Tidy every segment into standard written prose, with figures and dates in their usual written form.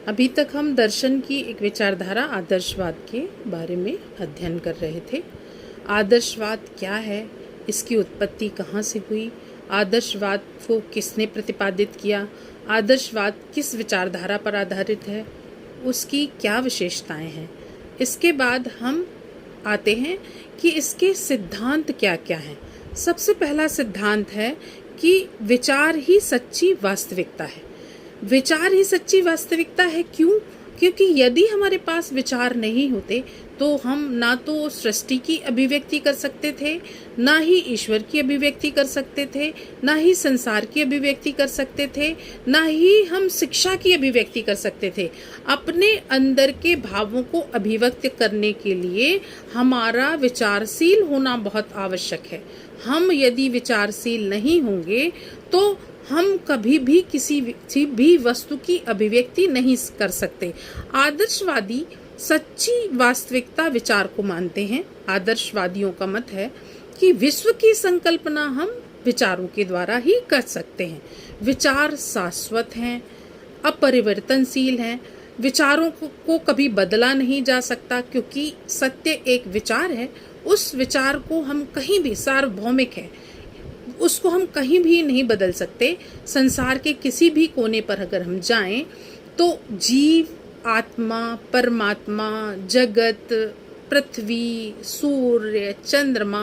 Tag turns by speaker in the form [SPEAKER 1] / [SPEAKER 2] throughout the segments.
[SPEAKER 1] अभी तक हम दर्शन की एक विचारधारा आदर्शवाद के बारे में अध्ययन कर रहे थे। आदर्शवाद क्या है, इसकी उत्पत्ति कहाँ से हुई, आदर्शवाद को किसने प्रतिपादित किया, आदर्शवाद किस विचारधारा पर आधारित है, उसकी क्या विशेषताएं हैं। इसके बाद हम आते हैं कि इसके सिद्धांत क्या क्या हैं। सबसे पहला सिद्धांत है कि विचार ही सच्ची वास्तविकता है। विचार ही सच्ची वास्तविकता है। क्यों? क्योंकि यदि हमारे पास विचार नहीं होते तो हम ना तो सृष्टि की अभिव्यक्ति कर सकते थे, ना ही ईश्वर की अभिव्यक्ति कर सकते थे, ना ही संसार की अभिव्यक्ति कर सकते थे, ना ही हम शिक्षा की अभिव्यक्ति कर सकते थे। अपने अंदर के भावों को अभिव्यक्त करने के लिए हमारा विचारशील होना बहुत आवश्यक है। हम यदि विचारशील नहीं होंगे तो हम कभी भी किसी भी वस्तु की अभिव्यक्ति नहीं कर सकते। आदर्शवादी सच्ची वास्तविकता विचार को मानते हैं। आदर्शवादियों का मत है कि विश्व की संकल्पना हम विचारों के द्वारा ही कर सकते हैं। विचार शाश्वत हैं, अपरिवर्तनशील हैं। विचारों को कभी बदला नहीं जा सकता, क्योंकि सत्य एक विचार है। उस विचार को हम कहीं भी, सार्वभौमिक है, उसको हम कहीं भी नहीं बदल सकते। संसार के किसी भी कोने पर अगर हम जाएं तो जीव, आत्मा, परमात्मा, जगत, पृथ्वी, सूर्य, चंद्रमा,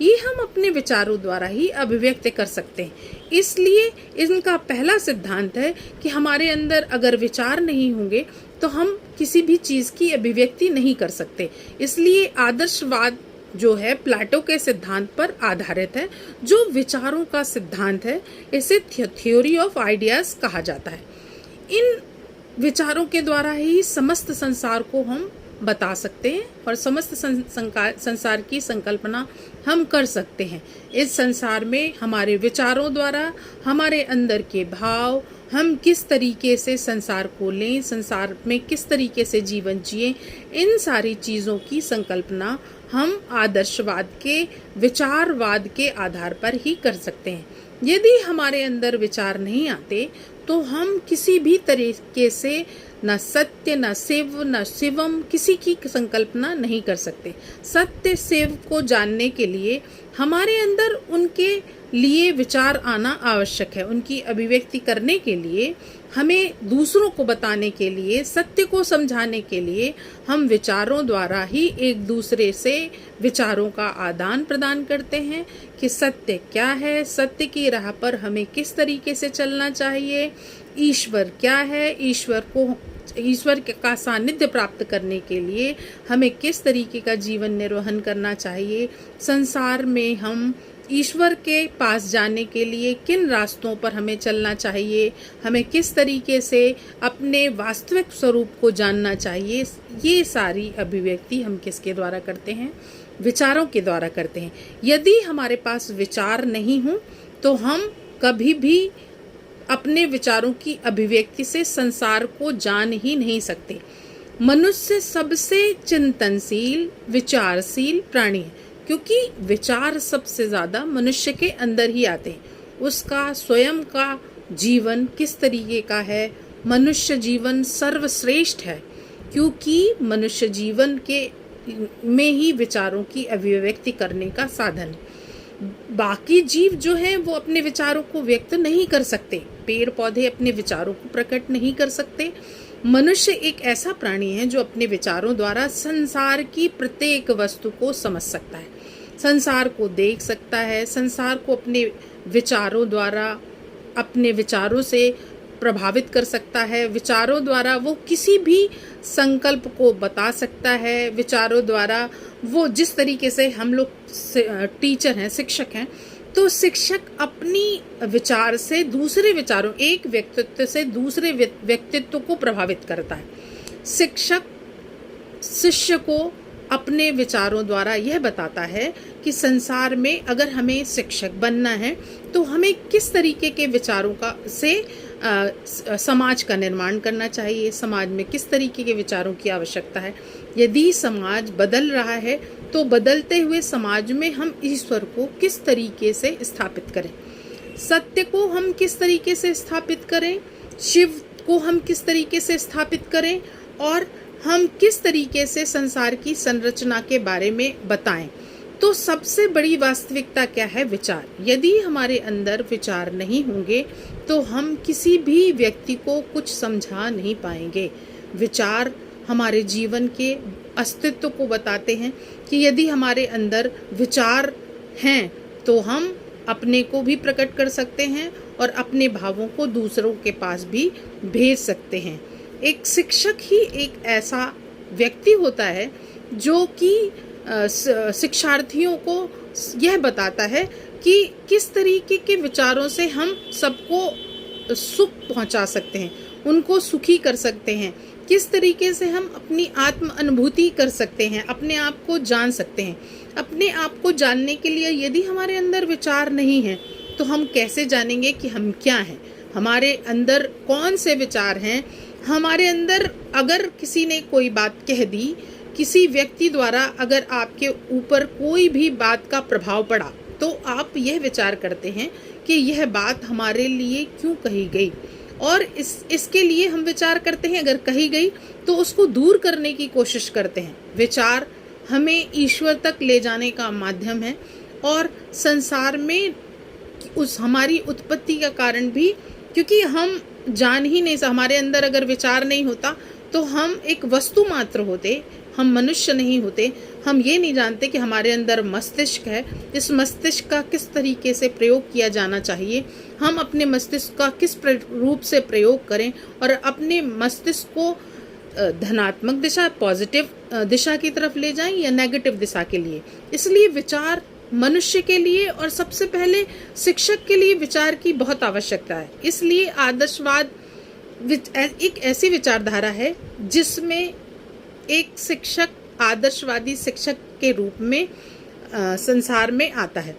[SPEAKER 1] ये हम अपने विचारों द्वारा ही अभिव्यक्त कर सकते हैं। इसलिए इनका पहला सिद्धांत है कि हमारे अंदर अगर विचार नहीं होंगे तो हम किसी भी चीज़ की अभिव्यक्ति नहीं कर सकते। इसलिए आदर्शवाद जो है प्लेटो के सिद्धांत पर आधारित है, जो विचारों का सिद्धांत है। इसे थ्योरी ऑफ आइडियाज कहा जाता है। इन विचारों के द्वारा ही समस्त संसार को हम बता सकते हैं और समस्त संसार की संकल्पना हम कर सकते हैं। इस संसार में हमारे विचारों द्वारा हमारे अंदर के भाव, हम किस तरीके से संसार को लें, संसार में किस तरीके से जीवन जिए, इन सारी चीज़ों की संकल्पना हम आदर्शवाद के विचारवाद के आधार पर ही कर सकते हैं। यदि हमारे अंदर विचार नहीं आते तो हम किसी भी तरीके से न सत्य, न शिव, न शिवम, किसी की संकल्पना नहीं कर सकते। सत्य, शिव को जानने के लिए हमारे अंदर उनके लिए विचार आना आवश्यक है। उनकी अभिव्यक्ति करने के लिए, हमें दूसरों को बताने के लिए, सत्य को समझाने के लिए हम विचारों द्वारा ही एक दूसरे से विचारों का आदान प्रदान करते हैं कि सत्य क्या है, सत्य की राह पर हमें किस तरीके से चलना चाहिए, ईश्वर क्या है, ईश्वर का सानिध्य प्राप्त करने के लिए हमें किस तरीके का जीवन निर्वहन करना चाहिए, संसार में हम ईश्वर के पास जाने के लिए किन रास्तों पर हमें चलना चाहिए, हमें किस तरीके से अपने वास्तविक स्वरूप को जानना चाहिए। ये सारी अभिव्यक्ति हम किसके द्वारा करते हैं? विचारों के द्वारा करते हैं। यदि हमारे पास विचार नहीं हो तो हम कभी भी अपने विचारों की अभिव्यक्ति से संसार को जान ही नहीं सकते। मनुष्य सबसे चिंतनशील, विचारशील प्राणी है, क्योंकि विचार सबसे ज़्यादा मनुष्य के अंदर ही आते हैं। उसका स्वयं का जीवन किस तरीके का है? मनुष्य जीवन सर्वश्रेष्ठ है, क्योंकि मनुष्य जीवन के में ही विचारों की अभिव्यक्ति करने का साधन है। बाकी जीव जो हैं वो अपने विचारों को व्यक्त नहीं कर सकते। पेड़ पौधे अपने विचारों को प्रकट नहीं कर सकते। मनुष्य एक ऐसा प्राणी है जो अपने विचारों द्वारा संसार की प्रत्येक वस्तु को समझ सकता है, संसार को देख सकता है, संसार को अपने विचारों द्वारा, अपने विचारों से प्रभावित कर सकता है। विचारों द्वारा वो किसी भी संकल्प को बता सकता है। विचारों द्वारा वो जिस तरीके से हम लोग टीचर हैं, शिक्षक हैं, तो शिक्षक अपनी विचार से दूसरे विचारों, एक व्यक्तित्व से दूसरे व्यक्तित्व को प्रभावित करता है। शिक्षक शिष्य को अपने विचारों द्वारा यह बताता है कि संसार में अगर हमें शिक्षक बनना है तो हमें किस तरीके के विचारों का से समाज का निर्माण करना चाहिए, समाज में किस तरीके के विचारों की आवश्यकता है। यदि समाज बदल रहा है तो बदलते हुए समाज में हम ईश्वर को किस तरीके से स्थापित करें, सत्य को हम किस तरीके से स्थापित करें, शिव को हम किस तरीके से स्थापित करें और हम किस तरीके से संसार की संरचना के बारे में बताएं। तो सबसे बड़ी वास्तविकता क्या है? विचार। यदि हमारे अंदर विचार नहीं होंगे तो हम किसी भी व्यक्ति को कुछ समझा नहीं पाएंगे। विचार हमारे जीवन के अस्तित्व को बताते हैं कि यदि हमारे अंदर विचार हैं तो हम अपने को भी प्रकट कर सकते हैं और अपने भावों को दूसरों के पास भी भेज सकते हैं। एक शिक्षक ही एक ऐसा व्यक्ति होता है जो कि शिक्षार्थियों को यह बताता है कि किस तरीके के विचारों से हम सबको सुख पहुंचा सकते हैं, उनको सुखी कर सकते हैं, किस तरीके से हम अपनी आत्म अनुभूति कर सकते हैं, अपने आप को जान सकते हैं। अपने आप को जानने के लिए यदि हमारे अंदर विचार नहीं है तो हम कैसे जानेंगे कि हम क्या हैं, हमारे अंदर कौन से विचार हैं। हमारे अंदर अगर किसी ने कोई बात कह दी, किसी व्यक्ति द्वारा अगर आपके ऊपर कोई भी बात का प्रभाव पड़ा तो आप यह विचार करते हैं कि यह बात हमारे लिए क्यों कही गई, और इसके लिए हम विचार करते हैं। अगर कही गई तो उसको दूर करने की कोशिश करते हैं। विचार हमें ईश्वर तक ले जाने का माध्यम है और संसार में उस हमारी उत्पत्ति का कारण भी, क्योंकि हम जान ही नहीं, हमारे अंदर अगर विचार नहीं होता तो हम एक वस्तु मात्र होते, हम मनुष्य नहीं होते। हम ये नहीं जानते कि हमारे अंदर मस्तिष्क है, इस मस्तिष्क का किस तरीके से प्रयोग किया जाना चाहिए, हम अपने मस्तिष्क का किस रूप से प्रयोग करें और अपने मस्तिष्क को धनात्मक दिशा, पॉजिटिव दिशा की तरफ ले जाएं या नेगेटिव दिशा के लिए। इसलिए विचार मनुष्य के लिए और सबसे पहले शिक्षक के लिए विचार की बहुत आवश्यकता है। इसलिए आदर्शवाद एक ऐसी विचारधारा है जिसमें एक शिक्षक आदर्शवादी शिक्षक के रूप में संसार में आता है।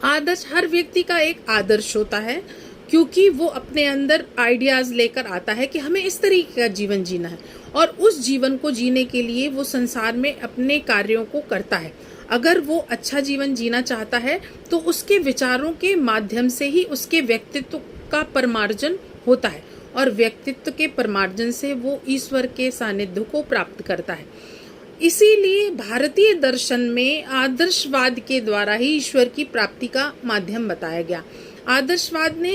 [SPEAKER 1] आदर्श हर व्यक्ति का एक आदर्श होता है, क्योंकि वो अपने अंदर आइडियाज लेकर आता है कि हमें इस तरीके का जीवन जीना है और उस जीवन को जीने के लिए वो संसार में अपने कार्यों को करता है। अगर वो अच्छा जीवन जीना चाहता है तो उसके विचारों के माध्यम से ही उसके व्यक्तित्व का परिमार्जन होता है और व्यक्तित्व के परिमार्जन से वो ईश्वर के सानिध्य को प्राप्त करता है। इसीलिए भारतीय दर्शन में आदर्शवाद के द्वारा ही ईश्वर की प्राप्ति का माध्यम बताया गया। आदर्शवाद ने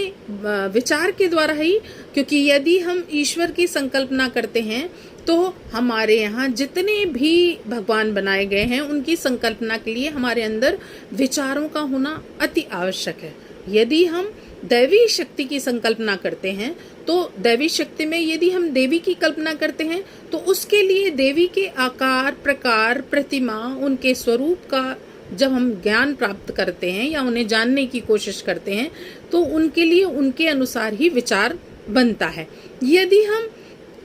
[SPEAKER 1] विचार के द्वारा ही, क्योंकि यदि हम ईश्वर की संकल्पना करते हैं तो हमारे यहाँ जितने भी भगवान बनाए गए हैं उनकी संकल्पना के लिए हमारे अंदर विचारों का होना अति आवश्यक है। यदि हम दैवी शक्ति की संकल्पना करते हैं तो दैवी शक्ति में यदि हम देवी की कल्पना करते हैं तो उसके लिए देवी के आकार, प्रकार, प्रतिमा, उनके स्वरूप का जब हम ज्ञान प्राप्त करते हैं या उन्हें जानने की कोशिश करते हैं तो उनके लिए उनके अनुसार ही विचार बनता है। यदि हम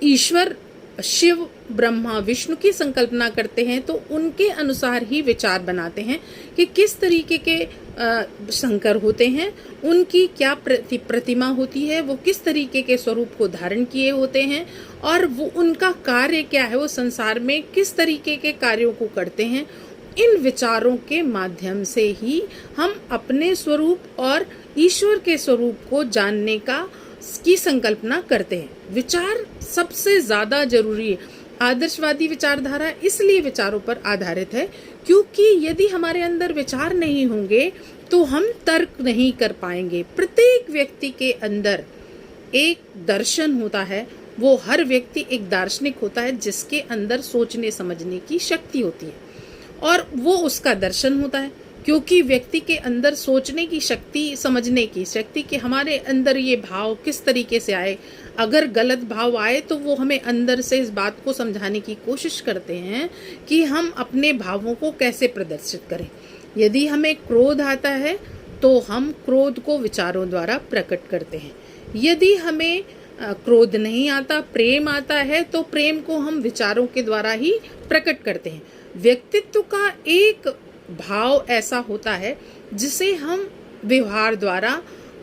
[SPEAKER 1] ईश्वर, शिव, ब्रह्मा, विष्णु की संकल्पना करते हैं तो उनके अनुसार ही विचार बनाते हैं कि किस तरीके के शंकर होते हैं, उनकी क्या प्रतिमा होती है, वो किस तरीके के स्वरूप को धारण किए होते हैं और वो उनका कार्य क्या है, वो संसार में किस तरीके के कार्यों को करते हैं। इन विचारों के माध्यम से ही हम अपने स्वरूप और ईश्वर के स्वरूप को जानने की संकल्पना करते हैं। विचार सबसे ज्यादा जरूरी है। आदर्शवादी विचारधारा इसलिए विचारों पर आधारित है क्योंकि यदि हमारे अंदर विचार नहीं होंगे तो हम तर्क नहीं कर पाएंगे। प्रत्येक व्यक्ति के अंदर एक दर्शन होता है, वो हर व्यक्ति एक दार्शनिक होता है जिसके अंदर सोचने समझने की शक्ति होती है और वो उसका दर्शन होता है, क्योंकि व्यक्ति के अंदर सोचने की शक्ति, समझने की शक्ति कि हमारे अंदर ये भाव किस तरीके से आए। अगर गलत भाव आए तो वो हमें अंदर से इस बात को समझाने की कोशिश करते हैं कि हम अपने भावों को कैसे प्रदर्शित करें। यदि हमें क्रोध आता है तो हम क्रोध को विचारों द्वारा प्रकट करते हैं। यदि हमें क्रोध नहीं आता, प्रेम आता है, तो प्रेम को हम विचारों के द्वारा ही प्रकट करते हैं। व्यक्तित्व का एक भाव ऐसा होता है जिसे हम व्यवहार द्वारा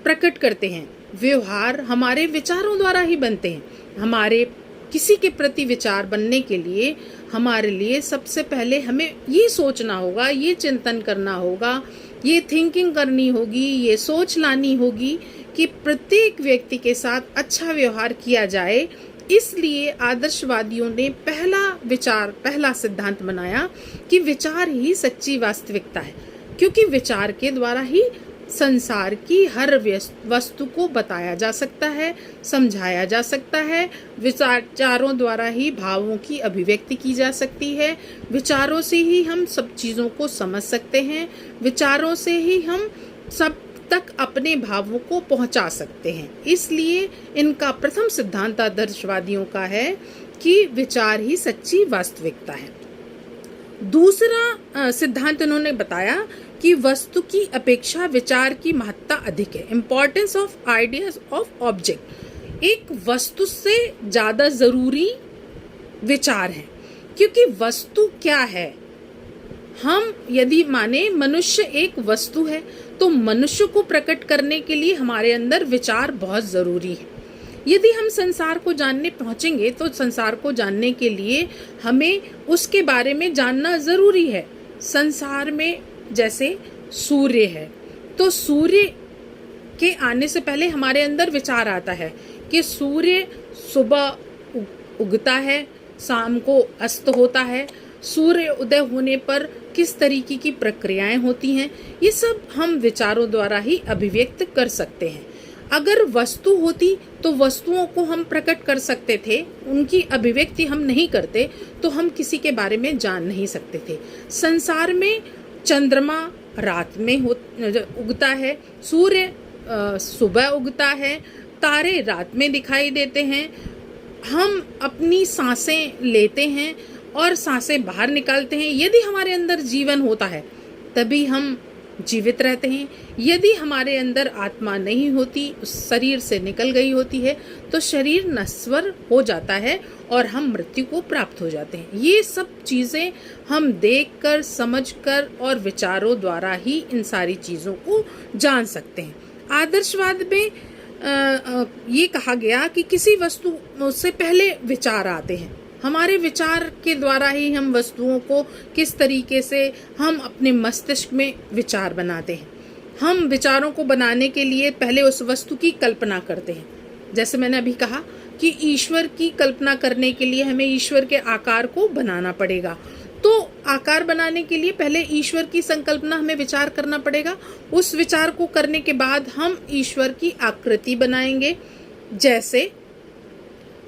[SPEAKER 1] प्रकट करते हैं। व्यवहार हमारे विचारों द्वारा ही बनते हैं। हमारे किसी के प्रति विचार बनने के लिए हमारे लिए सबसे पहले हमें ये सोचना होगा, ये चिंतन करना होगा, ये थिंकिंग करनी होगी, ये सोच लानी होगी कि प्रत्येक व्यक्ति के साथ अच्छा व्यवहार किया जाए। इसलिए आदर्शवादियों ने पहला सिद्धांत बनाया कि विचार ही सच्ची वास्तविकता है, क्योंकि विचार के द्वारा ही संसार की हर वस्तु को बताया जा सकता है, समझाया जा सकता है। विचारों द्वारा ही भावों की अभिव्यक्ति की जा सकती है। विचारों से ही हम सब चीज़ों को समझ सकते हैं। विचारों से ही हम सब तक अपने भावों को पहुंचा सकते हैं। इसलिए इनका प्रथम सिद्धांत आदर्शवादियों का है कि विचार ही सच्ची वास्तविकता है। दूसरा सिद्धांत इन्होंने बताया कि वस्तु की अपेक्षा विचार की महत्ता अधिक है। Importance of ideas of object. एक वस्तु से ज़्यादा ज़रूरी विचार है, क्योंकि वस्तु क्या है, हम यदि माने मनुष्य एक वस्तु है, तो मनुष्य को प्रकट करने के लिए हमारे अंदर विचार बहुत ज़रूरी है। यदि हम संसार को जानने पहुंचेंगे तो संसार को जानने के लिए हमें उसके बारे में जानना ज़रूरी है। संसार में जैसे सूर्य है, तो सूर्य के आने से पहले हमारे अंदर विचार आता है कि सूर्य सुबह उगता है, शाम को अस्त होता है, सूर्य उदय होने पर किस तरीके की प्रक्रियाएं होती हैं, ये सब हम विचारों द्वारा ही अभिव्यक्त कर सकते हैं। अगर वस्तु होती तो वस्तुओं को हम प्रकट कर सकते थे, उनकी अभिव्यक्ति हम नहीं करते तो हम किसी के बारे में जान नहीं सकते थे। संसार में चंद्रमा रात में उगता है, सूर्य सुबह उगता है, तारे रात में दिखाई देते हैं। हम अपनी सांसें लेते हैं और सांसें बाहर निकालते हैं। यदि हमारे अंदर जीवन होता है तभी हम जीवित रहते हैं। यदि हमारे अंदर आत्मा नहीं होती, उस शरीर से निकल गई होती है, तो शरीर नश्वर हो जाता है और हम मृत्यु को प्राप्त हो जाते हैं। ये सब चीज़ें हम देखकर, समझकर और विचारों द्वारा ही इन सारी चीज़ों को जान सकते हैं। आदर्शवाद में ये कहा गया कि किसी वस्तु से पहले विचार आते हैं। हमारे विचार के द्वारा ही हम वस्तुओं को किस तरीके से हम अपने मस्तिष्क में विचार बनाते हैं। हम विचारों को बनाने के लिए पहले उस वस्तु की कल्पना करते हैं। जैसे मैंने अभी कहा कि ईश्वर की कल्पना करने के लिए हमें ईश्वर के आकार को बनाना पड़ेगा, तो आकार बनाने के लिए पहले ईश्वर की संकल्पना हमें विचार करना पड़ेगा। उस विचार को करने के बाद हम ईश्वर की आकृति बनाएंगे। जैसे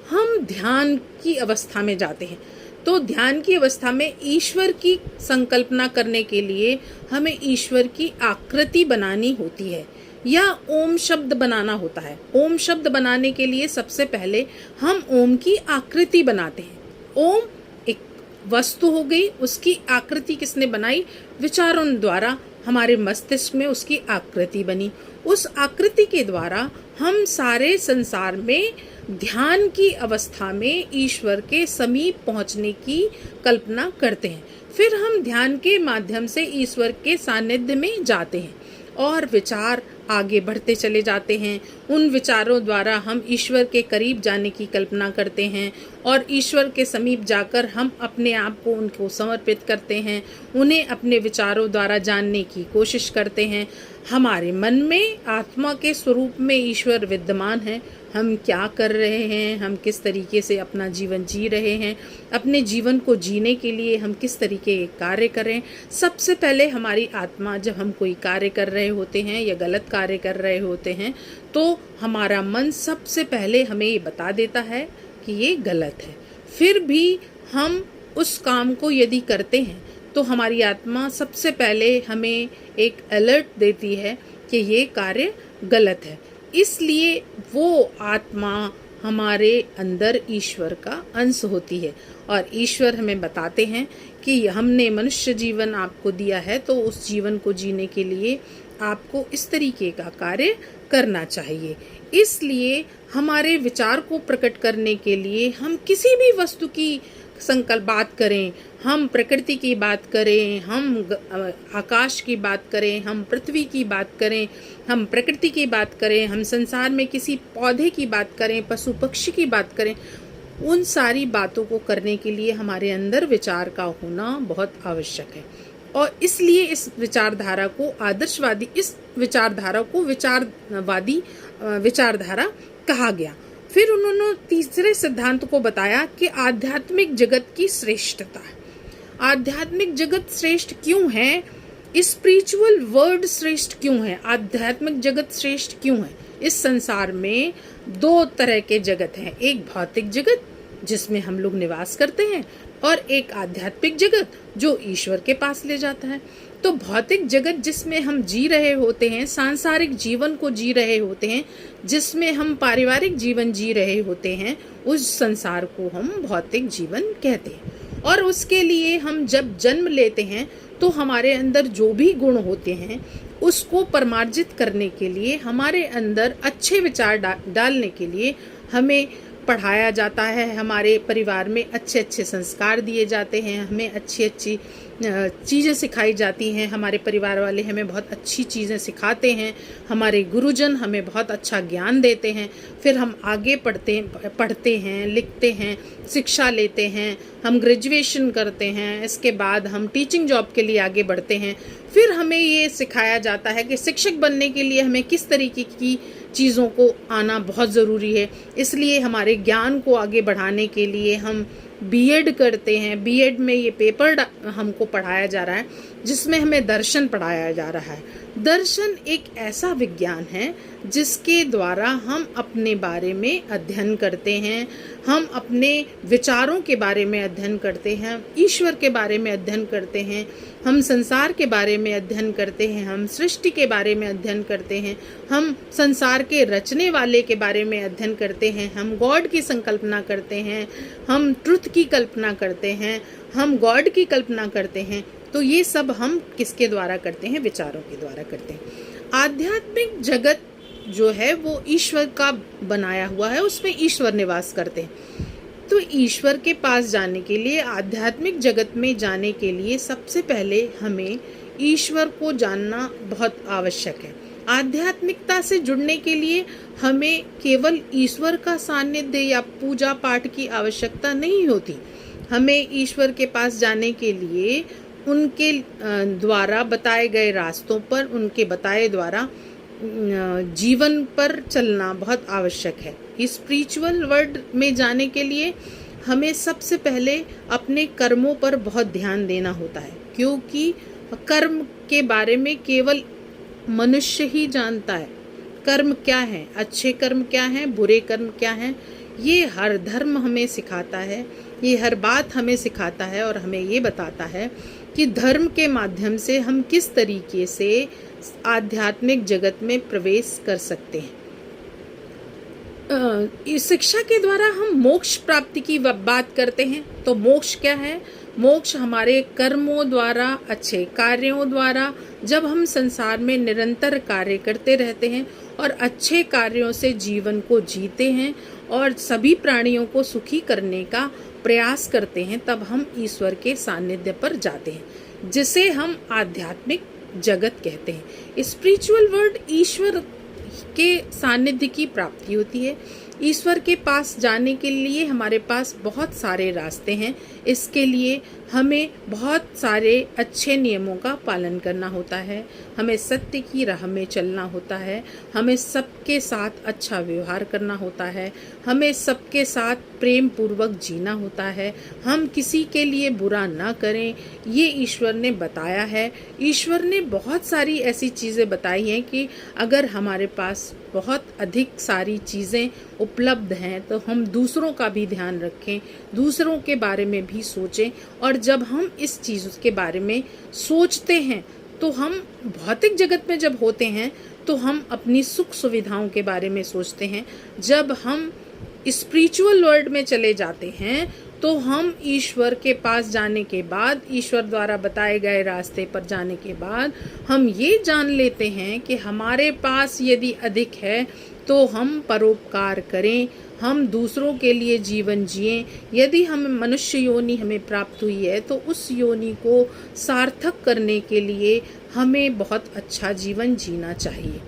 [SPEAKER 1] हम ध्यान की अवस्था में जाते हैं, तो ध्यान की अवस्था में ईश्वर की संकल्पना करने के लिए हमें ईश्वर की आकृति बनानी होती है, या ओम शब्द बनाना होता है। ओम शब्द बनाने के लिए सबसे पहले हम ओम की आकृति बनाते हैं। ओम एक वस्तु हो गई, उसकी आकृति किसने बनाई? विचारों द्वारा हमारे मस्तिष्क में उसकी आकृति बनी। उस आकृति के द्वारा हम सारे संसार में ध्यान की अवस्था में ईश्वर के समीप पहुंचने की कल्पना करते हैं। फिर हम ध्यान के माध्यम से ईश्वर के सानिध्य में जाते हैं और विचार आगे बढ़ते चले जाते हैं। उन विचारों द्वारा हम ईश्वर के करीब जाने की कल्पना करते हैं और ईश्वर के समीप जाकर हम अपने आप को उनको समर्पित करते हैं, उन्हें अपने विचारों द्वारा जानने की कोशिश करते हैं। हमारे मन में आत्मा के स्वरूप में ईश्वर विद्यमान है। हम क्या कर रहे हैं, हम किस तरीके से अपना जीवन जी रहे हैं, अपने जीवन को जीने के लिए हम किस तरीके के कार्य करें। सबसे पहले हमारी आत्मा जब हम कोई कार्य कर रहे होते हैं या गलत कार्य कर रहे होते हैं, तो हमारा मन सबसे पहले हमें ये बता देता है कि ये गलत है। फिर भी हम उस काम को यदि करते हैं तो हमारी आत्मा सबसे पहले हमें एक अलर्ट देती है कि ये कार्य गलत है। इसलिए वो आत्मा हमारे अंदर ईश्वर का अंश होती है और ईश्वर हमें बताते हैं कि हमने मनुष्य जीवन आपको दिया है, तो उस जीवन को जीने के लिए आपको इस तरीके का कार्य करना चाहिए। इसलिए हमारे विचार को प्रकट करने के लिए हम किसी भी वस्तु की संकल्प बात करें, हम प्रकृति की बात करें, हम आकाश की बात करें, हम पृथ्वी की बात करें, हम प्रकृति की बात करें, हम संसार में किसी पौधे की बात करें, पशु पक्षी की बात करें, उन सारी बातों को करने के लिए हमारे अंदर विचार का होना बहुत आवश्यक है। और इसलिए इस विचारधारा को आदर्शवादी, इस विचारधारा को विचारवादी विचारधारा कहा गया। फिर उन्होंने तीसरे सिद्धांत को बताया कि आध्यात्मिक जगत की श्रेष्ठता। आध्यात्मिक जगत श्रेष्ठ क्यों है? स्पिरिचुअल वर्ल्ड श्रेष्ठ क्यों है? आध्यात्मिक जगत श्रेष्ठ क्यों है? इस संसार में दो तरह के जगत हैं, एक भौतिक जगत जिसमें हम लोग निवास करते हैं और एक आध्यात्मिक जगत जो ईश्वर के पास ले जाता है। तो भौतिक जगत जिसमें हम जी रहे होते हैं, सांसारिक जीवन को जी रहे होते हैं, जिसमें हम पारिवारिक जीवन जी रहे होते हैं, उस संसार को हम भौतिक जीवन कहते हैं। और उसके लिए हम जब जन्म लेते हैं तो हमारे अंदर जो भी गुण होते हैं उसको परमार्जित करने के लिए, हमारे अंदर अच्छे विचार डालने के लिए हमें पढ़ाया जाता है, हमारे परिवार में अच्छे अच्छे संस्कार दिए जाते हैं, हमें अच्छी अच्छी चीज़ें सिखाई जाती हैं, हमारे परिवार वाले हमें बहुत अच्छी चीज़ें सिखाते हैं, हमारे गुरुजन हमें बहुत अच्छा ज्ञान देते हैं। फिर हम आगे पढ़ते हैं, लिखते हैं, शिक्षा लेते हैं, हम ग्रेजुएशन करते हैं, इसके बाद हम टीचिंग जॉब के लिए आगे बढ़ते हैं। फिर हमें ये सिखाया जाता है कि शिक्षक बनने के लिए हमें किस तरीके की चीज़ों को आना बहुत ज़रूरी है। इसलिए हमारे ज्ञान को आगे बढ़ाने के लिए हम बीएड करते हैं। बीएड में ये पेपर हमको पढ़ाया जा रहा है जिसमें हमें दर्शन पढ़ाया जा रहा है। दर्शन एक ऐसा विज्ञान है जिसके द्वारा हम अपने बारे में अध्ययन करते हैं, हम अपने विचारों के बारे में अध्ययन करते हैं, ईश्वर के बारे में अध्ययन करते हैं, हम संसार के बारे में अध्ययन करते हैं, हम सृष्टि के बारे में अध्ययन करते हैं, हम संसार के रचने वाले के बारे में अध्ययन करते हैं, हम गॉड की संकल्पना करते हैं, हम ट्रुथ की कल्पना करते हैं, हम गॉड की कल्पना करते हैं। तो ये सब हम किसके द्वारा करते हैं? विचारों के द्वारा करते हैं। आध्यात्मिक जगत जो है वो ईश्वर का बनाया हुआ है, उसमें ईश्वर निवास करते हैं। तो ईश्वर के पास जाने के लिए, आध्यात्मिक जगत में जाने के लिए सबसे पहले हमें ईश्वर को जानना बहुत आवश्यक है। आध्यात्मिकता से जुड़ने के लिए हमें केवल ईश्वर का सानिध्य या पूजा पाठ की आवश्यकता नहीं होती। हमें ईश्वर के पास जाने के लिए उनके द्वारा बताए गए रास्तों पर, उनके बताए द्वारा जीवन पर चलना बहुत आवश्यक है। स्पिरिचुअल वर्ल्ड में जाने के लिए हमें सबसे पहले अपने कर्मों पर बहुत ध्यान देना होता है, क्योंकि कर्म के बारे में केवल मनुष्य ही जानता है। कर्म क्या है, अच्छे कर्म क्या हैं, बुरे कर्म क्या हैं, ये हर धर्म हमें सिखाता है, ये हर बात हमें सिखाता है और हमें ये बताता है कि धर्म के माध्यम से हम किस तरीके से आध्यात्मिक जगत में प्रवेश कर सकते हैं। इस शिक्षा के द्वारा हम मोक्ष प्राप्ति की बात करते हैं। तो मोक्ष क्या है? मोक्ष हमारे कर्मों द्वारा, अच्छे कार्यों द्वारा, जब हम संसार में निरंतर कार्य करते रहते हैं और अच्छे कार्यों से जीवन को जीते हैं और सभी प्राणियों को सुखी करने का प्रयास करते हैं, तब हम ईश्वर के सानिध्य पर जाते हैं, जिसे हम आध्यात्मिक जगत कहते हैं। स्पिरिचुअल वर्ल्ड, ईश्वर के सानिध्य की प्राप्ति होती है। ईश्वर के पास जाने के लिए हमारे पास बहुत सारे रास्ते हैं। इसके लिए हमें बहुत सारे अच्छे नियमों का पालन करना होता है, हमें सत्य की राह में चलना होता है, हमें सबके साथ अच्छा व्यवहार करना होता है, हमें सबके साथ प्रेम पूर्वक जीना होता है, हम किसी के लिए बुरा ना करें, ये ईश्वर ने बताया है। ईश्वर ने बहुत सारी ऐसी चीज़ें बताई हैं कि अगर हमारे पास बहुत अधिक सारी चीज़ें उपलब्ध हैं तो हम दूसरों का भी ध्यान रखें, दूसरों के बारे में भी सोचें। और जब हम इस चीज़ के बारे में सोचते हैं तो हम भौतिक जगत में जब होते हैं तो हम अपनी सुख सुविधाओं के बारे में सोचते हैं। जब हम स्पिरिचुअल वर्ल्ड में चले जाते हैं तो हम ईश्वर के पास जाने के बाद, ईश्वर द्वारा बताए गए रास्ते पर जाने के बाद हम ये जान लेते हैं कि हमारे पास यदि अधिक है तो हम परोपकार करें, हम दूसरों के लिए जीवन जिएं। यदि हम मनुष्य योनि हमें प्राप्त हुई है तो उस योनि को सार्थक करने के लिए हमें बहुत अच्छा जीवन जीना चाहिए।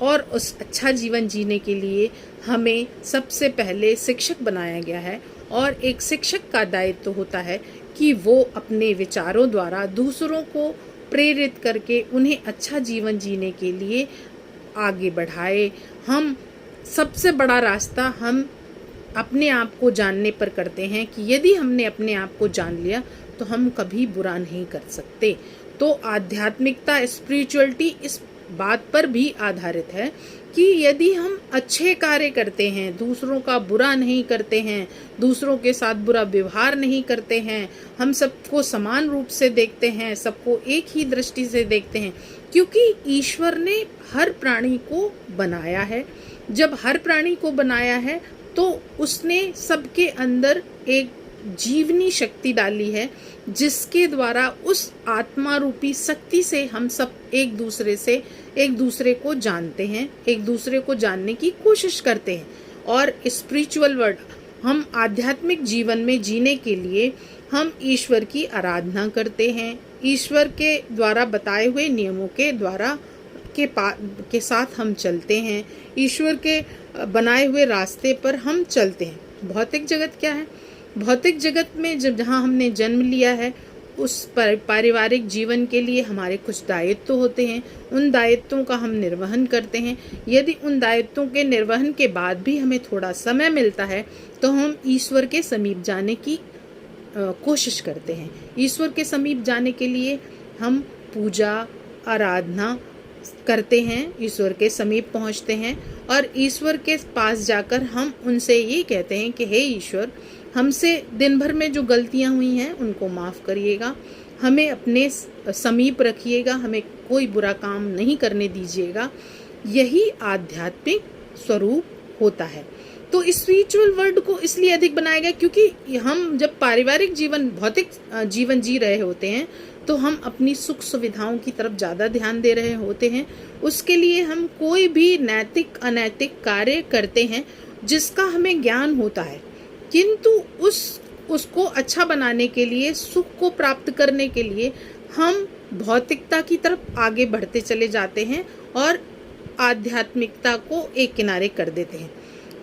[SPEAKER 1] और उस अच्छा जीवन जीने के लिए हमें सबसे पहले शिक्षक बनाया गया है और एक शिक्षक का दायित्व होता है कि वो अपने विचारों द्वारा दूसरों को प्रेरित करके उन्हें अच्छा जीवन जीने के लिए आगे बढ़ाए। हम सबसे बड़ा रास्ता हम अपने आप को जानने पर करते हैं कि यदि हमने अपने आप को जान लिया तो हम कभी बुरा नहीं कर सकते। तो आध्यात्मिकता, स्पिरिचुअलिटी इस बात पर भी आधारित है कि यदि हम अच्छे कार्य करते हैं, दूसरों का बुरा नहीं करते हैं, दूसरों के साथ बुरा व्यवहार नहीं करते हैं, हम सबको समान रूप से देखते हैं, सबको एक ही दृष्टि से देखते हैं, क्योंकि ईश्वर ने हर प्राणी को बनाया है। जब हर प्राणी को बनाया है तो उसने सबके अंदर एक जीवनी शक्ति डाली है, जिसके द्वारा उस आत्मा रूपी शक्ति से हम सब एक दूसरे को जानते हैं, एक दूसरे को जानने की कोशिश करते हैं। और स्पिरिचुअल वर्ल्ड, हम आध्यात्मिक जीवन में जीने के लिए हम ईश्वर की आराधना करते हैं, ईश्वर के द्वारा बताए हुए नियमों के द्वारा के साथ हम चलते हैं, ईश्वर के बनाए हुए रास्ते पर हम चलते हैं। भौतिक जगत क्या है? भौतिक जगत में जहाँ हमने जन्म लिया है, उस पारिवारिक जीवन के लिए हमारे कुछ दायित्व होते हैं, उन दायित्वों का हम निर्वहन करते हैं। यदि उन दायित्वों के निर्वहन के बाद भी हमें थोड़ा समय मिलता है तो हम ईश्वर के समीप जाने की कोशिश करते हैं। ईश्वर के समीप जाने के लिए हम पूजा, आराधना करते हैं, ईश्वर के समीप पहुंचते हैं और ईश्वर के पास जाकर हम उनसे ये कहते हैं कि हे ईश्वर, हमसे दिन भर में जो गलतियां हुई हैं उनको माफ़ करिएगा, हमें अपने समीप रखिएगा, हमें कोई बुरा काम नहीं करने दीजिएगा। यही आध्यात्मिक स्वरूप होता है। तो स्पिरिचुअल वर्ल्ड को इसलिए अधिक बनाया गया क्योंकि हम जब पारिवारिक जीवन, भौतिक जीवन जी रहे होते हैं तो हम अपनी सुख सुविधाओं की तरफ ज़्यादा ध्यान दे रहे होते हैं। उसके लिए हम कोई भी नैतिक अनैतिक कार्य करते हैं जिसका हमें ज्ञान होता है, किंतु उसको अच्छा बनाने के लिए, सुख को प्राप्त करने के लिए हम भौतिकता की तरफ आगे बढ़ते चले जाते हैं और आध्यात्मिकता को एक किनारे कर देते हैं।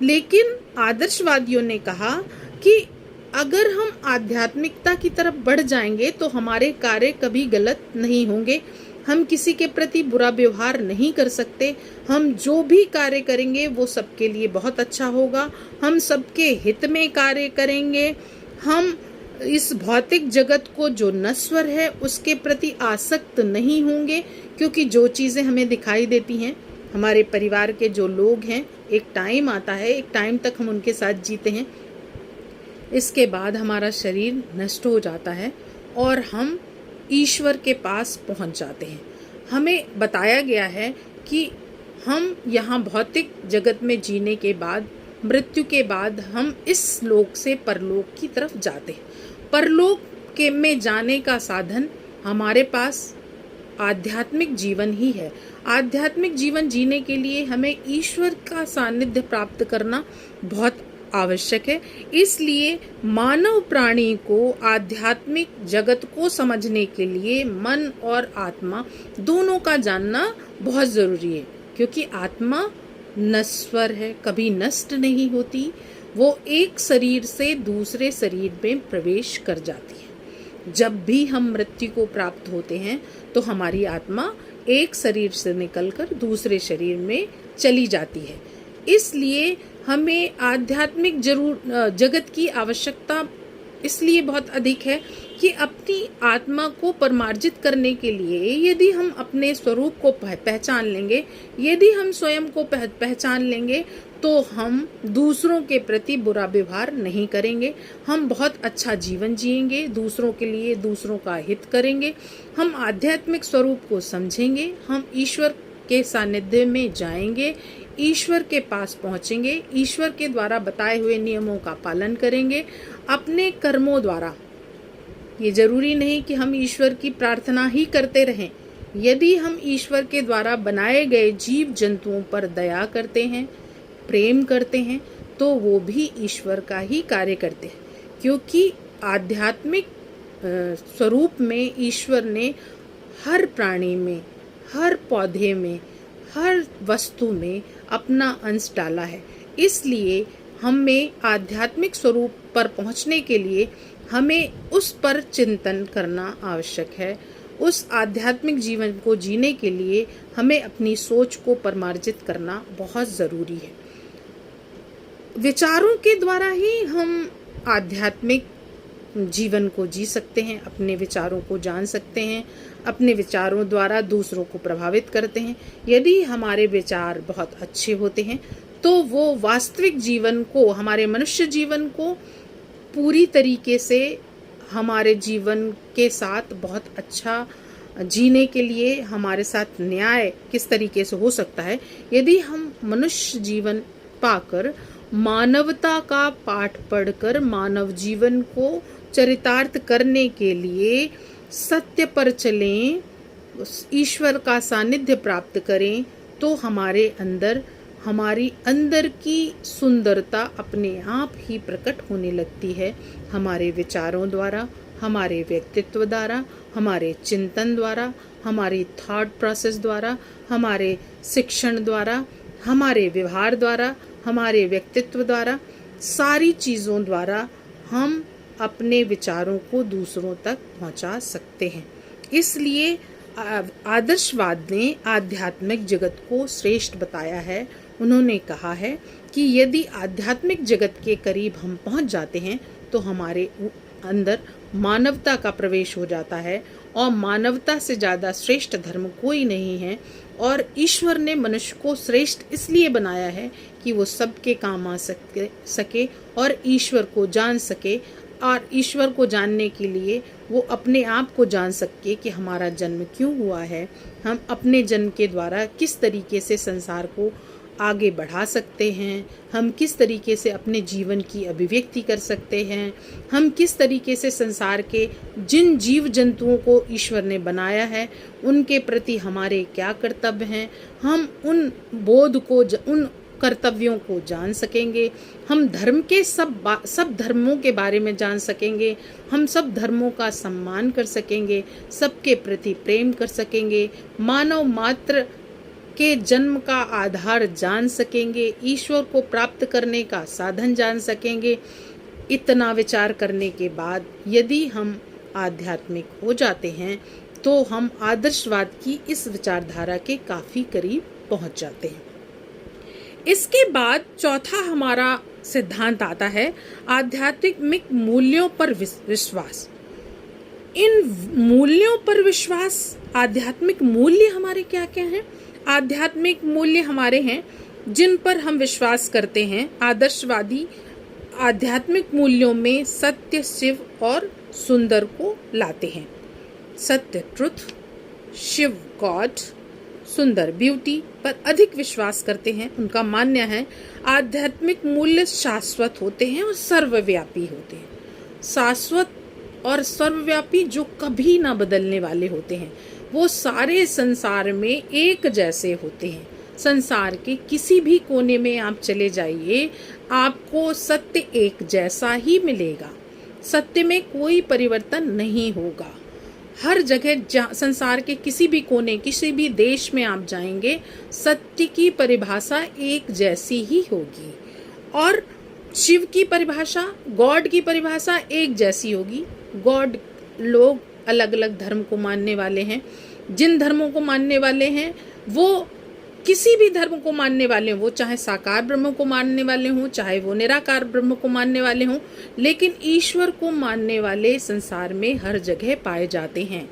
[SPEAKER 1] लेकिन आदर्शवादियों ने कहा कि अगर हम आध्यात्मिकता की तरफ बढ़ जाएंगे तो हमारे कार्य कभी गलत नहीं होंगे, हम किसी के प्रति बुरा व्यवहार नहीं कर सकते, हम जो भी कार्य करेंगे वो सबके लिए बहुत अच्छा होगा, हम सबके हित में कार्य करेंगे, हम इस भौतिक जगत को जो नश्वर है उसके प्रति आसक्त नहीं होंगे, क्योंकि जो चीज़ें हमें दिखाई देती हैं, हमारे परिवार के जो लोग हैं, एक टाइम आता है, एक टाइम तक हम उनके साथ जीते हैं, इसके बाद हमारा शरीर नष्ट हो जाता है और हम ईश्वर के पास पहुंच जाते हैं। हमें बताया गया है कि हम यहाँ भौतिक जगत में जीने के बाद, मृत्यु के बाद हम इस लोक से परलोक की तरफ जाते हैं। परलोक के में जाने का साधन हमारे पास आध्यात्मिक जीवन ही है। आध्यात्मिक जीवन जीने के लिए हमें ईश्वर का सानिध्य प्राप्त करना बहुत आवश्यक है। इसलिए मानव प्राणी को आध्यात्मिक जगत को समझने के लिए मन और आत्मा दोनों का जानना बहुत जरूरी है, क्योंकि आत्मा नश्वर है, कभी नष्ट नहीं होती, वो एक शरीर से दूसरे शरीर में प्रवेश कर जाती है। जब भी हम मृत्यु को प्राप्त होते हैं तो हमारी आत्मा एक शरीर से निकलकर दूसरे शरीर में चली जाती है। इसलिए हमें आध्यात्मिक जगत की आवश्यकता इसलिए बहुत अधिक है कि अपनी आत्मा को परमार्जित करने के लिए यदि हम अपने स्वरूप को पहचान लेंगे, यदि हम स्वयं को पहचान लेंगे, तो हम दूसरों के प्रति बुरा व्यवहार नहीं करेंगे, हम बहुत अच्छा जीवन जिएंगे, दूसरों के लिए दूसरों का हित करेंगे, हम आध्यात्मिक स्वरूप को समझेंगे, हम ईश्वर के सानिध्य में जाएंगे, ईश्वर के पास पहुंचेंगे, ईश्वर के द्वारा बताए हुए नियमों का पालन करेंगे। अपने कर्मों द्वारा, ये जरूरी नहीं कि हम ईश्वर की प्रार्थना ही करते रहें, यदि हम ईश्वर के द्वारा बनाए गए जीव जंतुओं पर दया करते हैं, प्रेम करते हैं, तो वो भी ईश्वर का ही कार्य करते हैं, क्योंकि आध्यात्मिक स्वरूप में ईश्वर ने हर प्राणी में, हर पौधे में, हर वस्तु में अपना अंश डाला है। इसलिए हमें आध्यात्मिक स्वरूप पर पहुंचने के लिए हमें उस पर चिंतन करना आवश्यक है। उस आध्यात्मिक जीवन को जीने के लिए हमें अपनी सोच को परिमार्जित करना बहुत ज़रूरी है। विचारों के द्वारा ही हम आध्यात्मिक जीवन को जी सकते हैं, अपने विचारों को जान सकते हैं, अपने विचारों द्वारा दूसरों को प्रभावित करते हैं। यदि हमारे विचार बहुत अच्छे होते हैं तो वो वास्तविक जीवन को, हमारे मनुष्य जीवन को पूरी तरीके से हमारे जीवन के साथ बहुत अच्छा जीने के लिए हमारे साथ न्याय किस तरीके से हो सकता है। यदि हम मनुष्य जीवन पाकर, मानवता का पाठ पढ़कर मानव जीवन को चरितार्थ करने के लिए सत्य पर चलें, ईश्वर का सानिध्य प्राप्त करें, तो हमारी अंदर की सुंदरता अपने आप ही प्रकट होने लगती है। हमारे विचारों द्वारा, हमारे व्यक्तित्व द्वारा, हमारे चिंतन द्वारा, हमारी थॉट प्रोसेस द्वारा, हमारे शिक्षण द्वारा, हमारे व्यवहार द्वारा, हमारे व्यक्तित्व द्वारा, सारी चीज़ों द्वारा हम अपने विचारों को दूसरों तक पहुंचा सकते हैं। इसलिए आदर्शवाद ने आध्यात्मिक जगत को श्रेष्ठ बताया है। उन्होंने कहा है कि यदि आध्यात्मिक जगत के करीब हम पहुंच जाते हैं तो हमारे अंदर मानवता का प्रवेश हो जाता है, और मानवता से ज़्यादा श्रेष्ठ धर्म कोई नहीं है। और ईश्वर ने मनुष्य को श्रेष्ठ इसलिए बनाया है कि वो सबके काम आ सके और ईश्वर को जान सके, और ईश्वर को जानने के लिए वो अपने आप को जान सके कि हमारा जन्म क्यों हुआ है, हम अपने जन्म के द्वारा किस तरीके से संसार को आगे बढ़ा सकते हैं, हम किस तरीके से अपने जीवन की अभिव्यक्ति कर सकते हैं, हम किस तरीके से संसार के जिन जीव जंतुओं को ईश्वर ने बनाया है उनके प्रति हमारे क्या कर्तव्य हैं, हम उन बोध को, उन कर्तव्यों को जान सकेंगे। हम धर्म के सब धर्मों के बारे में जान सकेंगे, हम सब धर्मों का सम्मान कर सकेंगे, सबके प्रति प्रेम कर सकेंगे, मानव मात्र के जन्म का आधार जान सकेंगे, ईश्वर को प्राप्त करने का साधन जान सकेंगे। इतना विचार करने के बाद यदि हम आध्यात्मिक हो जाते हैं तो हम आदर्शवाद की इस विचारधारा के काफ़ी करीब पहुंच जाते हैं। इसके बाद चौथा हमारा सिद्धांत आता है आध्यात्मिक मूल्यों पर विश्वास। इन मूल्यों पर विश्वास, आध्यात्मिक मूल्य हमारे क्या क्या हैं? आध्यात्मिक मूल्य हमारे हैं जिन पर हम विश्वास करते हैं। आदर्शवादी आध्यात्मिक मूल्यों में सत्य, शिव और सुंदर को लाते हैं। सत्य ट्रुथ, शिव गॉड, सुंदर ब्यूटी पर अधिक विश्वास करते हैं। उनका मानना है आध्यात्मिक मूल्य शाश्वत होते हैं और सर्वव्यापी होते हैं। शाश्वत और सर्वव्यापी जो कभी ना बदलने वाले होते हैं, वो सारे संसार में एक जैसे होते हैं। संसार के किसी भी कोने में आप चले जाइए, आपको सत्य एक जैसा ही मिलेगा। सत्य में कोई परिवर्तन नहीं होगा। हर जगह, संसार के किसी भी कोने, किसी भी देश में आप जाएंगे, सत्य की परिभाषा एक जैसी ही होगी, और शिव की परिभाषा, गॉड की परिभाषा एक जैसी होगी। गॉड, लोग अलग अलग धर्म को मानने वाले हैं। जिन धर्मों को मानने वाले हैं वो किसी भी धर्म को मानने वाले हों, वो चाहे साकार ब्रह्म को मानने वाले हों, चाहे वो निराकार ब्रह्म को मानने वाले हों, लेकिन ईश्वर को मानने वाले संसार में हर जगह पाए जाते हैं।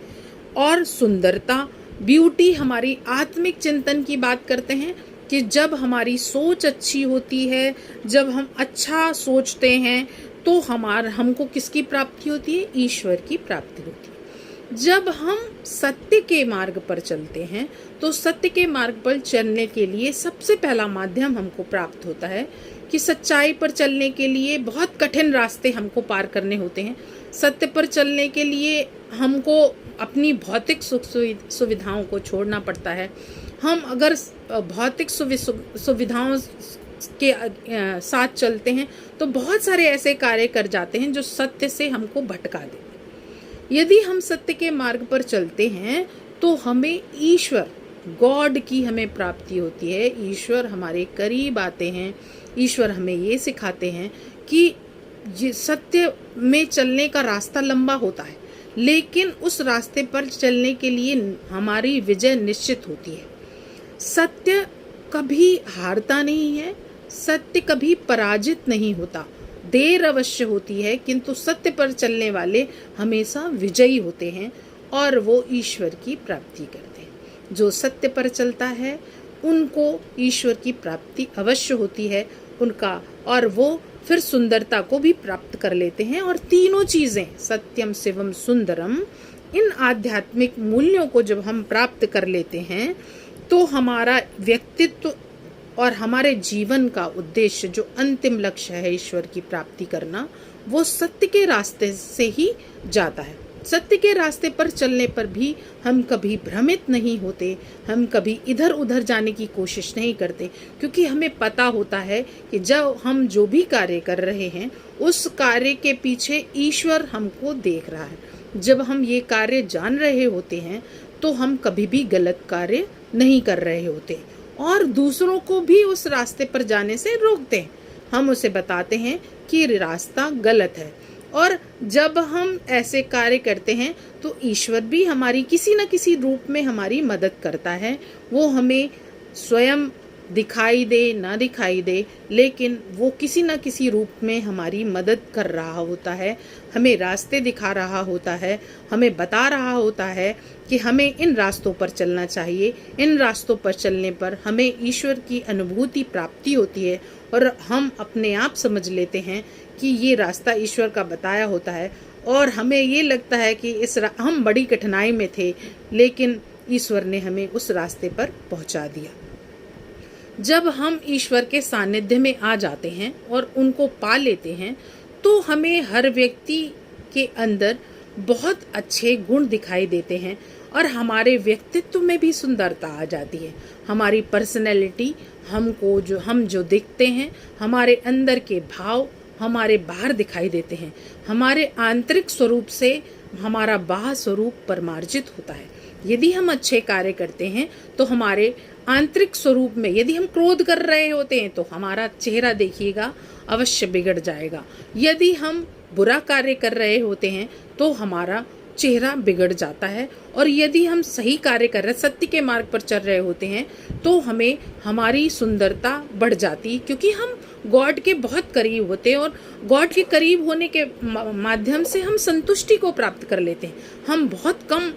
[SPEAKER 1] और सुंदरता, ब्यूटी, हमारी आत्मिक चिंतन की बात करते हैं कि जब हमारी सोच अच्छी होती है, जब हम अच्छा सोचते हैं तो हमको किसकी प्राप्ति होती है? ईश्वर की प्राप्ति होती है। जब हम सत्य के मार्ग पर चलते हैं तो सत्य के मार्ग पर चलने के लिए सबसे पहला माध्यम हमको प्राप्त होता है कि सच्चाई पर चलने के लिए बहुत कठिन रास्ते हमको पार करने होते हैं। सत्य पर चलने के लिए हमको अपनी भौतिक सुख सुविधाओं को छोड़ना पड़ता है। हम अगर भौतिक सुविधाओं के साथ चलते हैं तो बहुत सारे ऐसे कार्य कर जाते हैं जो सत्य से हमको भटका देते हैं। यदि हम सत्य के मार्ग पर चलते हैं तो हमें ईश्वर, गॉड की हमें प्राप्ति होती है। ईश्वर हमारे करीब आते हैं, ईश्वर हमें ये सिखाते हैं कि ये सत्य में चलने का रास्ता लंबा होता है, लेकिन उस रास्ते पर चलने के लिए हमारी विजय निश्चित होती है। सत्य कभी हारता नहीं है, सत्य कभी पराजित नहीं होता। देर अवश्य होती है, किंतु सत्य पर चलने वाले हमेशा विजयी होते हैं और वो ईश्वर की प्राप्ति करते हैं। जो सत्य पर चलता है उनको ईश्वर की प्राप्ति अवश्य होती है उनका, और वो फिर सुंदरता को भी प्राप्त कर लेते हैं। और तीनों चीजें, सत्यम शिवम सुंदरम, इन आध्यात्मिक मूल्यों को जब हम प्राप्त कर लेते हैं तो हमारा व्यक्तित्व और हमारे जीवन का उद्देश्य, जो अंतिम लक्ष्य है ईश्वर की प्राप्ति करना, वो सत्य के रास्ते से ही जाता है। सत्य के रास्ते पर चलने पर भी हम कभी भ्रमित नहीं होते, हम कभी इधर उधर जाने की कोशिश नहीं करते, क्योंकि हमें पता होता है कि जब हम जो भी कार्य कर रहे हैं उस कार्य के पीछे ईश्वर हमको देख रहा है। जब हम ये कार्य जान रहे होते हैं तो हम कभी भी गलत कार्य नहीं कर रहे होते और दूसरों को भी उस रास्ते पर जाने से रोकते हैं। हम उसे बताते हैं कि रास्ता गलत है। और जब हम ऐसे कार्य करते हैं तो ईश्वर भी हमारी किसी न किसी रूप में हमारी मदद करता है। वो हमें स्वयं दिखाई दे ना दिखाई दे, लेकिन वो किसी न किसी रूप में हमारी मदद कर रहा होता है, हमें रास्ते दिखा रहा होता है, हमें बता रहा होता है कि हमें इन रास्तों पर चलना चाहिए। इन रास्तों पर चलने पर हमें ईश्वर की अनुभूति प्राप्ति होती है और हम अपने आप समझ लेते हैं कि ये रास्ता ईश्वर का बताया होता है। और हमें ये लगता है कि हम बड़ी कठिनाई में थे, लेकिन ईश्वर ने हमें उस रास्ते पर पहुंचा दिया। जब हम ईश्वर के सानिध्य में आ जाते हैं और उनको पा लेते हैं तो हमें हर व्यक्ति के अंदर बहुत अच्छे गुण दिखाई देते हैं और हमारे व्यक्तित्व में भी सुंदरता आ जाती है। हमारी पर्सनैलिटी, हम जो दिखते हैं, हमारे अंदर के भाव हमारे बाहर दिखाई देते हैं। हमारे आंतरिक स्वरूप से हमारा बाह्य स्वरूप परमार्जित होता है। यदि हम अच्छे कार्य करते हैं तो हमारे आंतरिक स्वरूप में, यदि हम क्रोध कर रहे होते हैं तो हमारा चेहरा देखिएगा अवश्य बिगड़ जाएगा। यदि हम बुरा कार्य कर रहे होते हैं तो हमारा चेहरा बिगड़ जाता है। और यदि हम सही कार्य कर रहे, सत्य के मार्ग पर चल रहे होते हैं तो हमें हमारी सुंदरता बढ़ जाती, क्योंकि हम गॉड के बहुत करीब होते हैं और गॉड के करीब होने के माध्यम से हम संतुष्टि को प्राप्त कर लेते हैं। हम बहुत कम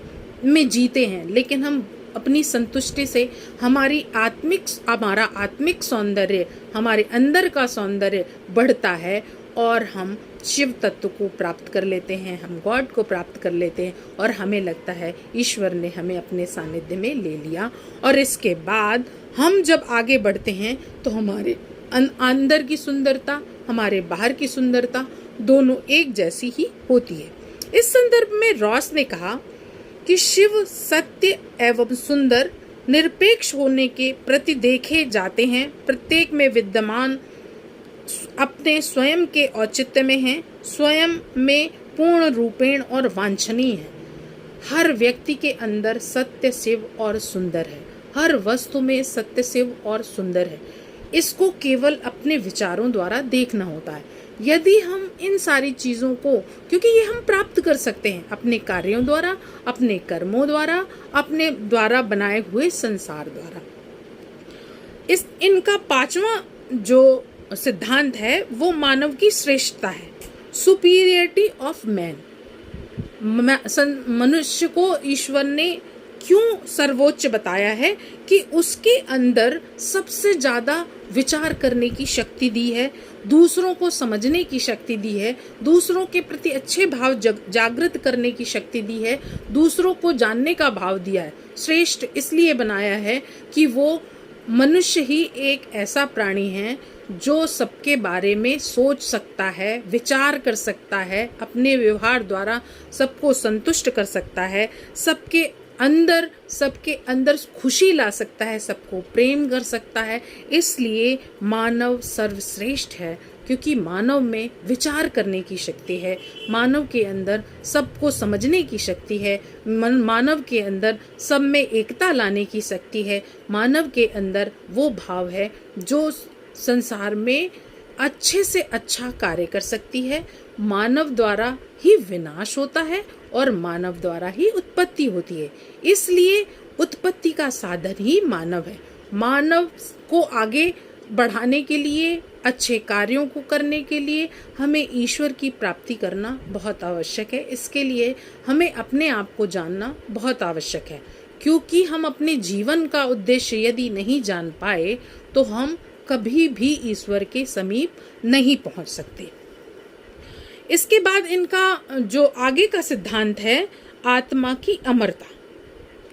[SPEAKER 1] में जीते हैं, लेकिन हम अपनी संतुष्टि से हमारा आत्मिक सौंदर्य, हमारे अंदर का सौंदर्य बढ़ता है और हम शिव तत्व को प्राप्त कर लेते हैं, हम गॉड को प्राप्त कर लेते हैं और हमें लगता है ईश्वर ने हमें अपने सानिध्य में ले लिया। और इसके बाद हम जब आगे बढ़ते हैं तो हमारे अंदर की सुंदरता, हमारे बाहर की सुंदरता दोनों एक जैसी ही होती है। इस संदर्भ में रॉस ने कहा कि शिव सत्य एवं सुंदर निरपेक्ष होने के प्रति देखे जाते हैं, प्रत्येक में विद्यमान अपने स्वयं के औचित्य में हैं, स्वयं में पूर्ण रूपेण और वांछनीय है। हर व्यक्ति के अंदर सत्य, शिव और सुंदर है। हर वस्तु में सत्य, शिव और सुंदर है। इसको केवल अपने विचारों द्वारा देखना होता है। यदि हम इन सारी चीजों को, क्योंकि ये हम प्राप्त कर सकते हैं अपने कार्यों द्वारा, अपने कर्मों द्वारा, अपने द्वारा बनाए हुए संसार द्वारा। इनका पांचवा जो सिद्धांत है वो मानव की श्रेष्ठता है, सुपीरियरिटी ऑफ मैन। मनुष्य को ईश्वर ने क्यों सर्वोच्च बताया है कि उसके अंदर सबसे ज्यादा विचार करने की शक्ति दी है, दूसरों को समझने की शक्ति दी है, दूसरों के प्रति अच्छे भाव जागृत करने की शक्ति दी है, दूसरों को जानने का भाव दिया है। श्रेष्ठ इसलिए बनाया है कि वो मनुष्य ही एक ऐसा प्राणी है जो सबके बारे में सोच सकता है, विचार कर सकता है, अपने व्यवहार द्वारा सबको संतुष्ट कर सकता है, सबके अंदर खुशी ला सकता है, सबको प्रेम कर सकता है। इसलिए मानव सर्वश्रेष्ठ है, क्योंकि मानव में विचार करने की शक्ति है, मानव के अंदर सबको समझने की शक्ति है, मानव के अंदर सब में एकता लाने की शक्ति है, मानव के अंदर वो भाव है जो संसार में अच्छे से अच्छा कार्य कर सकती है। मानव द्वारा ही विनाश होता है और मानव द्वारा ही उत्पत्ति होती है। इसलिए उत्पत्ति का साधन ही मानव है। मानव को आगे बढ़ाने के लिए, अच्छे कार्यों को करने के लिए हमें ईश्वर की प्राप्ति करना बहुत आवश्यक है। इसके लिए हमें अपने आप को जानना बहुत आवश्यक है, क्योंकि हम अपने जीवन का उद्देश्य यदि नहीं जान पाए तो हम कभी भी ईश्वर के समीप नहीं पहुंच सकते। इसके बाद इनका जो आगे का सिद्धांत है, आत्मा की अमरता।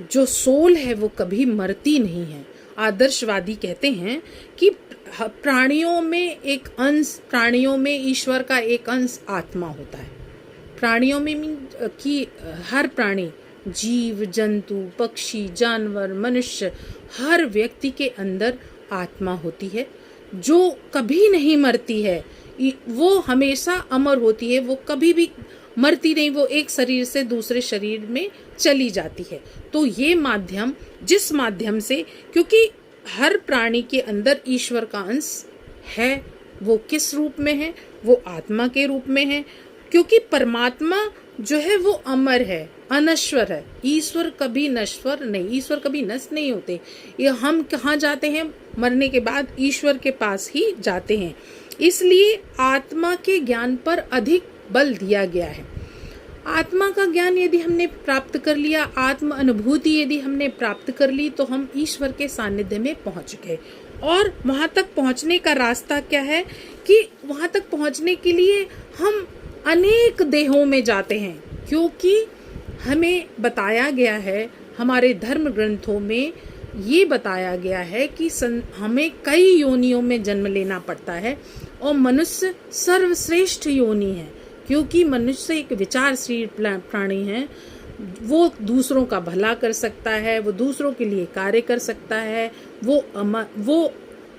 [SPEAKER 1] जो सोल है वो कभी मरती नहीं है। आदर्शवादी कहते हैं कि प्राणियों में ईश्वर का एक अंश आत्मा होता है। प्राणियों में कि हर प्राणी, जीव जंतु, पक्षी, जानवर, मनुष्य, हर व्यक्ति के अंदर आत्मा होती है जो कभी नहीं मरती है। वो हमेशा अमर होती है, वो कभी भी मरती नहीं, वो एक शरीर से दूसरे शरीर में चली जाती है। तो ये माध्यम, जिस माध्यम से, क्योंकि हर प्राणी के अंदर ईश्वर का अंश है, वो किस रूप में है? वो आत्मा के रूप में है, क्योंकि परमात्मा जो है वो अमर है, अनश्वर है। ईश्वर कभी नश्वर नहीं, ईश्वर कभी नष्ट नहीं होते। ये हम कहाँ जाते हैं? मरने के बाद ईश्वर के पास ही जाते हैं। इसलिए आत्मा के ज्ञान पर अधिक बल दिया गया है। आत्मा का ज्ञान यदि हमने प्राप्त कर लिया, आत्म अनुभूति यदि हमने प्राप्त कर ली, तो हम ईश्वर के सानिध्य में पहुंच गए। और वहां तक पहुंचने का रास्ता क्या है कि वहां तक पहुंचने के लिए हम अनेक देहों में जाते हैं, क्योंकि हमें बताया गया है, हमारे धर्म ग्रंथों में ये बताया गया है कि हमें कई योनियों में जन्म लेना पड़ता है और मनुष्य सर्वश्रेष्ठ योनि है, क्योंकि मनुष्य एक विचारशील प्राणी है। वो दूसरों का भला कर सकता है, वो दूसरों के लिए कार्य कर सकता है, वो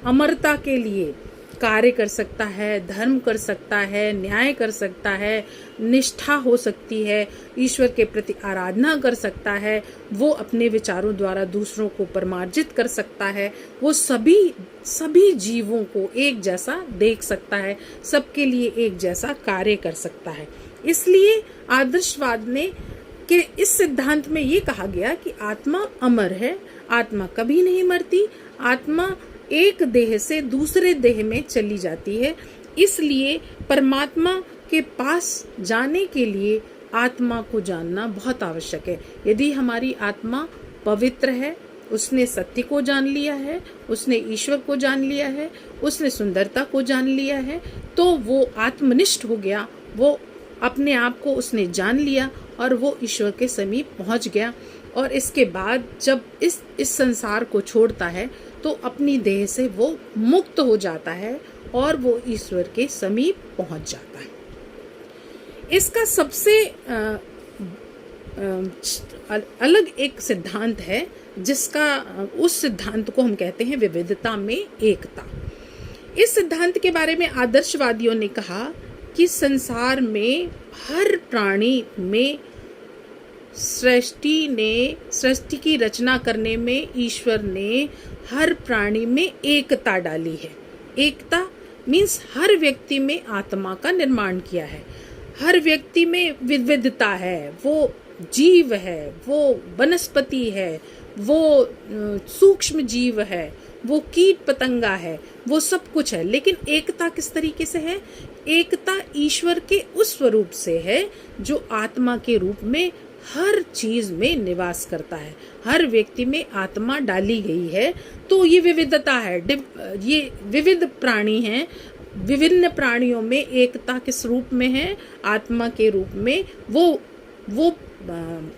[SPEAKER 1] अमरता के लिए कार्य कर सकता है, धर्म कर सकता है, न्याय कर सकता है, निष्ठा हो सकती है, ईश्वर के प्रति आराधना कर सकता है, वो अपने विचारों द्वारा दूसरों को परमार्जित कर सकता है, वो सभी जीवों को एक जैसा देख सकता है, सबके लिए एक जैसा कार्य कर सकता है। इसलिए आदर्शवाद ने के इस सिद्धांत में ये कहा गया कि आत्मा अमर है, आत्मा कभी नहीं मरती, आत्मा एक देह से दूसरे देह में चली जाती है। इसलिए परमात्मा के पास जाने के लिए आत्मा को जानना बहुत आवश्यक है। यदि हमारी आत्मा पवित्र है, उसने सत्य को जान लिया है, उसने ईश्वर को जान लिया है, उसने सुंदरता को जान लिया है, तो वो आत्मनिष्ठ हो गया, वो अपने आप को उसने जान लिया और वो ईश्वर के समीप पहुंच गया। और इसके बाद जब इस संसार को छोड़ता है तो अपनी देह से वो मुक्त हो जाता है और वो ईश्वर के समीप पहुंच जाता है। इसका सबसे अलग एक सिद्धांत है, जिसका उस सिद्धांत को हम कहते हैं विविधता में एकता। इस सिद्धांत के बारे में आदर्शवादियों ने कहा कि संसार में हर प्राणी में सृष्टि की रचना करने में ईश्वर ने हर प्राणी में एकता डाली है। एकता मीन्स हर व्यक्ति में आत्मा का निर्माण किया है, हर व्यक्ति में विविधता है, वो जीव है, वो वनस्पति है, वो सूक्ष्म जीव है, वो कीट पतंगा है, वो सब कुछ है। लेकिन एकता किस तरीके से है? एकता ईश्वर के उस स्वरूप से है जो आत्मा के रूप में हर चीज में निवास करता है। हर व्यक्ति में आत्मा डाली गई है, तो ये विविधता है। ये विविध प्राणी हैं, विभिन्न प्राणियों में एकता किस रूप में है? आत्मा के रूप में। वो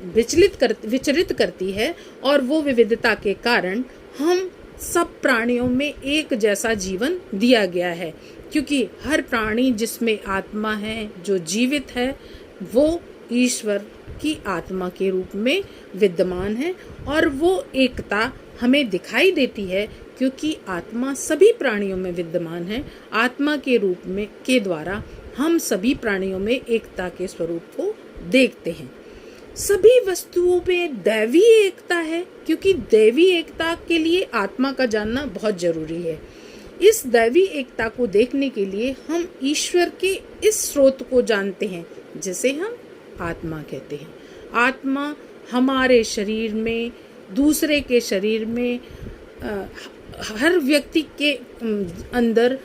[SPEAKER 1] विचरित करती है और वो विविधता के कारण हम सब प्राणियों में एक जैसा जीवन दिया गया है, क्योंकि हर प्राणी जिसमें आत्मा है, जो जीवित है, वो ईश्वर की आत्मा के रूप में विद्यमान है। और वो एकता हमें दिखाई देती है क्योंकि आत्मा सभी प्राणियों में विद्यमान है। आत्मा के रूप में के द्वारा हम सभी प्राणियों में एकता के स्वरूप को देखते हैं। सभी वस्तुओं में दैवी एकता है, क्योंकि दैवी एकता के लिए आत्मा का जानना बहुत जरूरी है। इस दैवी एकता को देखने के लिए हम ईश्वर के इस स्रोत को जानते हैं जिसे हम आत्मा कहते हैं। आत्मा हमारे शरीर में, दूसरे के शरीर में, हर व्यक्ति के अंदर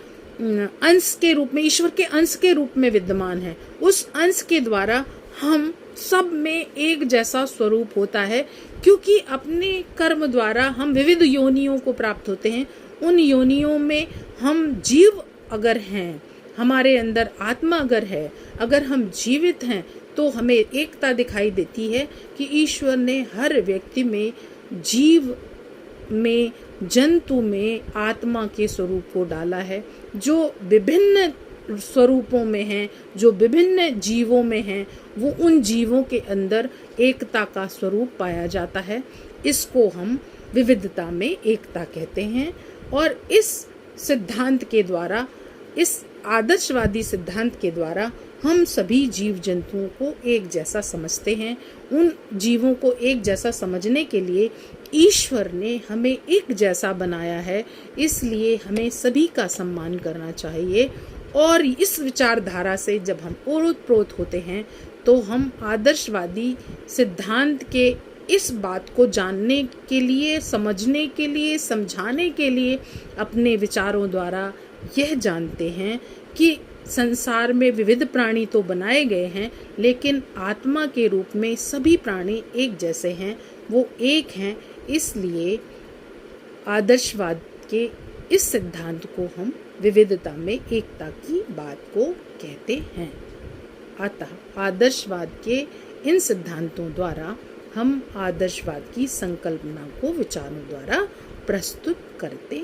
[SPEAKER 1] अंश के रूप में, ईश्वर के अंश के रूप में विद्यमान है। उस अंश के द्वारा हम सब में एक जैसा स्वरूप होता है, क्योंकि अपने कर्म द्वारा हम विविध योनियों को प्राप्त होते हैं। उन योनियों में हम जीव अगर हैं, हमारे अंदर आत्मा अगर है, अगर हम जीवित हैं, तो हमें एकता दिखाई देती है कि ईश्वर ने हर व्यक्ति में, जीव में, जंतु में आत्मा के स्वरूप को डाला है, जो विभिन्न स्वरूपों में हैं, जो विभिन्न जीवों में हैं, वो उन जीवों के अंदर एकता का स्वरूप पाया जाता है। इसको हम विविधता में एकता कहते हैं। और इस सिद्धांत के द्वारा, इस आदर्शवादी सिद्धांत के द्वारा हम सभी जीव जंतुओं को एक जैसा समझते हैं। उन जीवों को एक जैसा समझने के लिए ईश्वर ने हमें एक जैसा बनाया है, इसलिए हमें सभी का सम्मान करना चाहिए। और इस विचारधारा से जब हम ओतप्रोत होते हैं तो हम आदर्शवादी सिद्धांत के इस बात को जानने के लिए, समझने के लिए, समझाने के लिए अपने विचारों द्वारा यह जानते हैं कि संसार में विविध प्राणी तो बनाए गए हैं, लेकिन आत्मा के रूप में सभी प्राणी एक जैसे हैं, वो एक हैं। इसलिए आदर्शवाद के इस सिद्धांत को हम विविधता में एकता की बात को कहते हैं। अतः आदर्शवाद के इन सिद्धांतों द्वारा हम आदर्शवाद की संकल्पना को विचारों द्वारा प्रस्तुत करते